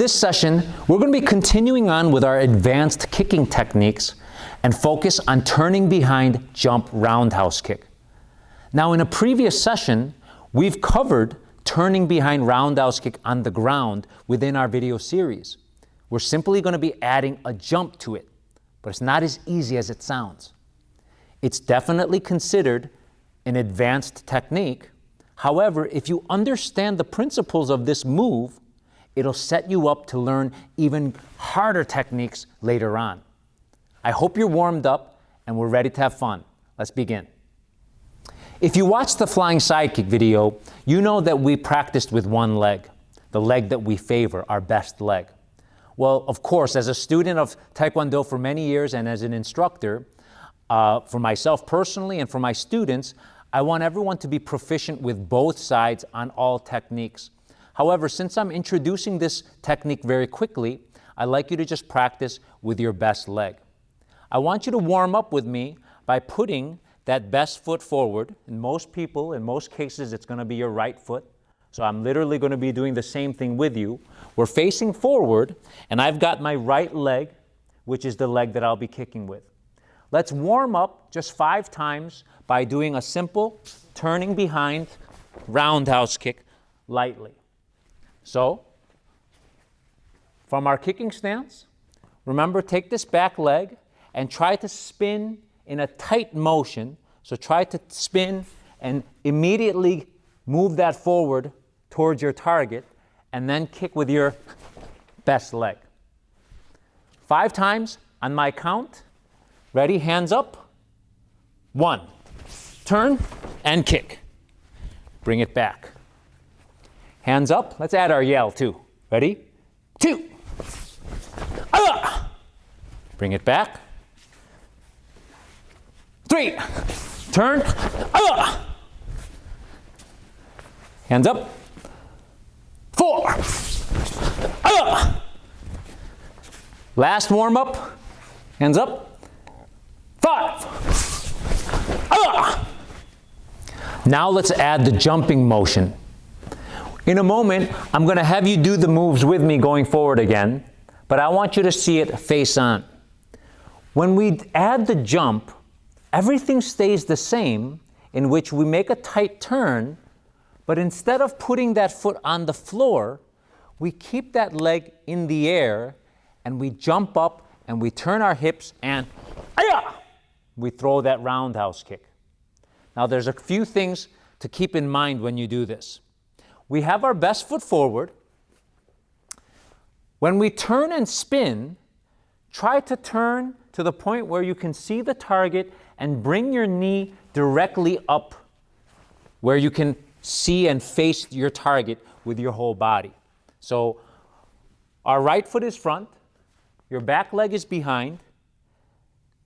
this session, we're going to be continuing on with our advanced kicking techniques and focus on turning behind jump roundhouse kick. Now, in a previous session, we've covered turning behind roundhouse kick on the ground within our video series. We're simply going to be adding a jump to it, but it's not as easy as it sounds. It's definitely considered an advanced technique. However, if you understand the principles of this move, it'll set you up to learn even harder techniques later on. I hope you're warmed up and we're ready to have fun. Let's begin. If you watched the flying side kick video, you know that we practiced with one leg, the leg that we favor, our best leg. Well, of course, as a student of Taekwondo for many years and as an instructor, for myself personally and for my students, I want everyone to be proficient with both sides on all techniques. However, since I'm introducing this technique very quickly, I'd like you to just practice with your best leg. I want you to warm up with me by putting that best foot forward. In most people, in most cases, it's going to be your right foot. So I'm literally going to be doing the same thing with you. We're facing forward, and I've got my right leg, which is the leg that I'll be kicking with. Let's warm up just 5 times by doing a simple turning behind roundhouse kick lightly. So, from our kicking stance, remember, take this back leg and try to spin in a tight motion. So try to spin and immediately move that forward towards your target and then kick with your best leg. 5 times on my count. Ready? Hands up. 1. Turn and kick. Bring it back. Hands up. Let's add our yell too. Ready? 2. Bring it back. 3. Turn. Hands up. 4. Last warm up. Hands up. 5. Now let's add the jumping motion. In a moment, I'm going to have you do the moves with me going forward again, but I want you to see it face on. When we add the jump, everything stays the same, in which we make a tight turn, but instead of putting that foot on the floor, we keep that leg in the air and we jump up and we turn our hips and we throw that roundhouse kick. Now there's a few things to keep in mind when you do this. We have our best foot forward. When we turn and spin, try to turn to the point where you can see the target and bring your knee directly up where you can see and face your target with your whole body. So our right foot is front, your back leg is behind.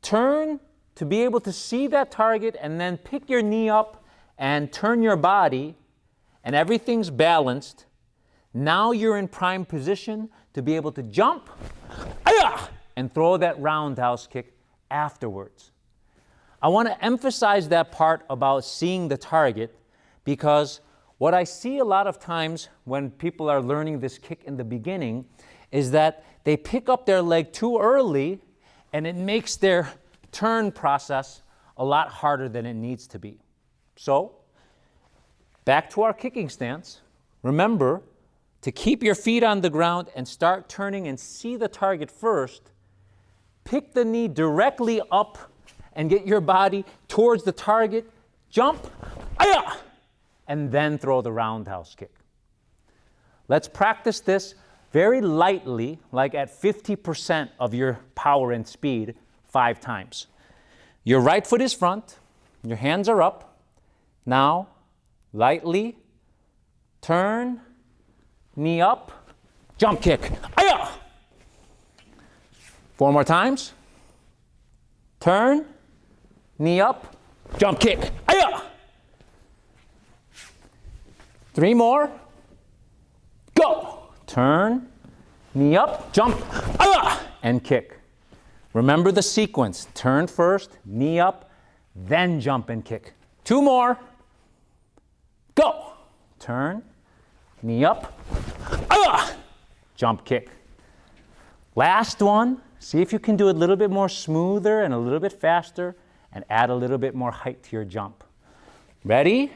Turn to be able to see that target and then pick your knee up and turn your body and everything's balanced. Now you're in prime position to be able to jump and throw that roundhouse kick afterwards. I want to emphasize that part about seeing the target because what I see a lot of times when people are learning this kick in the beginning is that they pick up their leg too early and it makes their turn process a lot harder than it needs to be. So, back to our kicking stance. Remember to keep your feet on the ground and start turning and see the target first. Pick the knee directly up and get your body towards the target. Jump, and then throw the roundhouse kick. Let's practice this very lightly, like at 50% of your power and speed, 5 times. Your right foot is front, your hands are up. Now, lightly, turn, knee up, jump kick. 4 more times. Turn, knee up, jump kick. 3 more. Go. Turn, knee up, jump, and kick. Remember the sequence. Turn first, knee up, then jump and kick. 2 more. Go. Turn, knee up, jump, kick. Last one, see if you can do it a little bit more smoother and a little bit faster and add a little bit more height to your jump. Ready?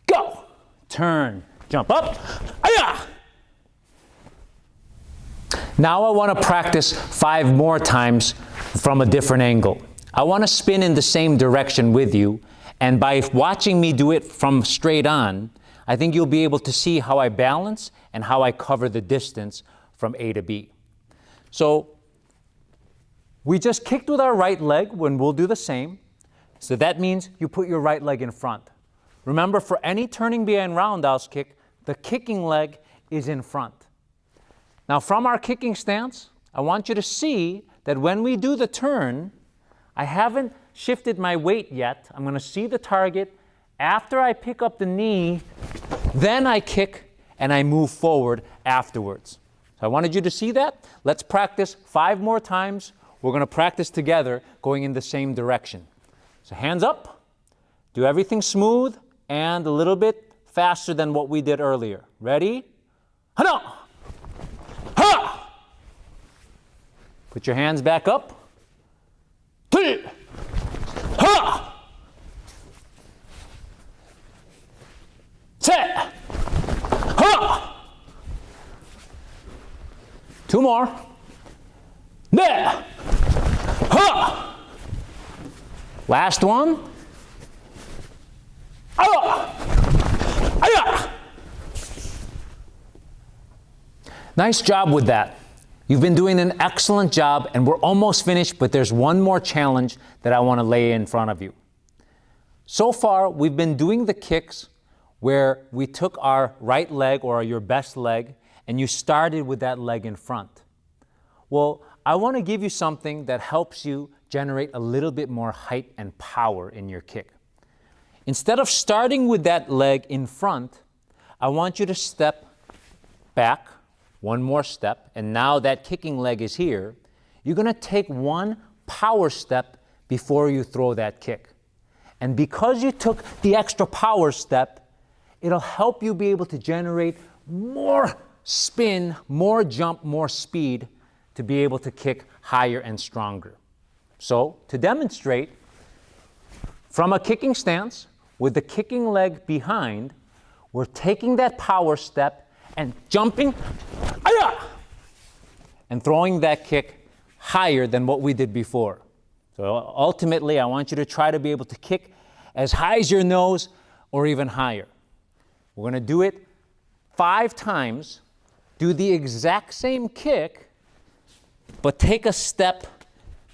Go! Turn, jump up, aya! Now I want to practice 5 more times from a different angle. I want to spin in the same direction with you, and by watching me do it from straight on, I think you'll be able to see how I balance and how I cover the distance from A to B. So we just kicked with our right leg when we'll do the same. So that means you put your right leg in front. Remember, for any turning behind roundhouse kick, the kicking leg is in front. Now from our kicking stance, I want you to see that when we do the turn, I haven't shifted my weight yet. I'm going to see the target. After I pick up the knee, then I kick and I move forward afterwards. So I wanted you to see that. Let's practice 5 more times. We're going to practice together going in the same direction. So hands up. Do everything smooth and a little bit faster than what we did earlier. Ready? Hana! Ha! Put your hands back up. Ha! Set! Ha! 2 more. There! Ha! Last one. Nice job with that. You've been doing an excellent job, and we're almost finished, but there's one more challenge that I want to lay in front of you. So far, we've been doing the kicks where we took our right leg or your best leg, and you started with that leg in front. Well, I want to give you something that helps you generate a little bit more height and power in your kick. Instead of starting with that leg in front, I want you to step back, one more step, and now that kicking leg is here. You're going to take one power step before you throw that kick. And because you took the extra power step, it'll help you be able to generate more spin, more jump, more speed to be able to kick higher and stronger. So, to demonstrate, from a kicking stance, with the kicking leg behind, we're taking that power step and jumping, and throwing that kick higher than what we did before. So ultimately, I want you to try to be able to kick as high as your nose or even higher. We're going to do it 5 times, do the exact same kick, but take a step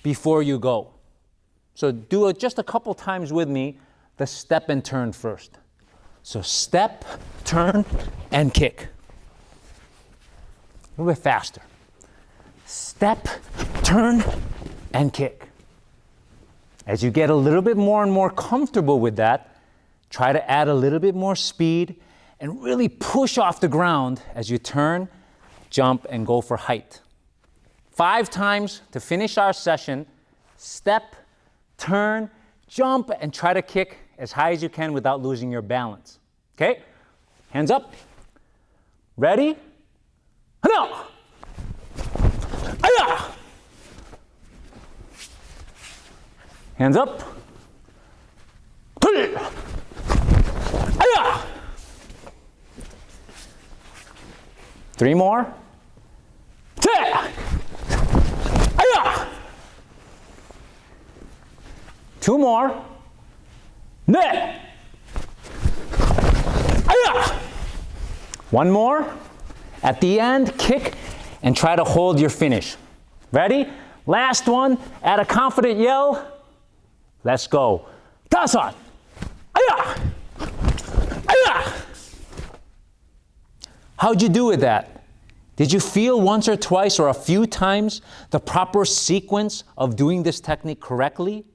before you go. So do it just a couple times with me, the step and turn first. So step, turn, and kick. A little bit faster. Step, turn, and kick. As you get a little bit more and more comfortable with that, try to add a little bit more speed and really push off the ground as you turn, jump, and go for height. 5 times to finish our session. Step, turn, jump, and try to kick as high as you can without losing your balance. Okay? Hands up. Ready? No. Hands up. 3 more. 2 more. 1 more. At the end, kick and try to hold your finish. Ready? Last one. Add a confident yell. Let's go. Tasan. How'd you do with that? Did you feel once or twice or a few times the proper sequence of doing this technique correctly?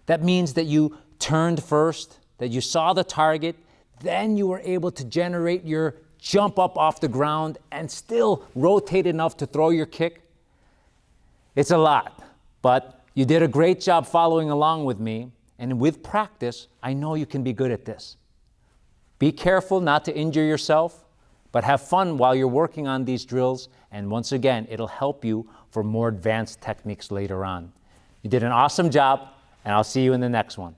That means that you turned first, that you saw the target, then you were able to generate your jump up off the ground and still rotate enough to throw your kick. It's a lot, but you did a great job following along with me, and with practice, I know you can be good at this. Be careful not to injure yourself. But have fun while you're working on these drills, and once again, it'll help you for more advanced techniques later on. You did an awesome job, and I'll see you in the next one.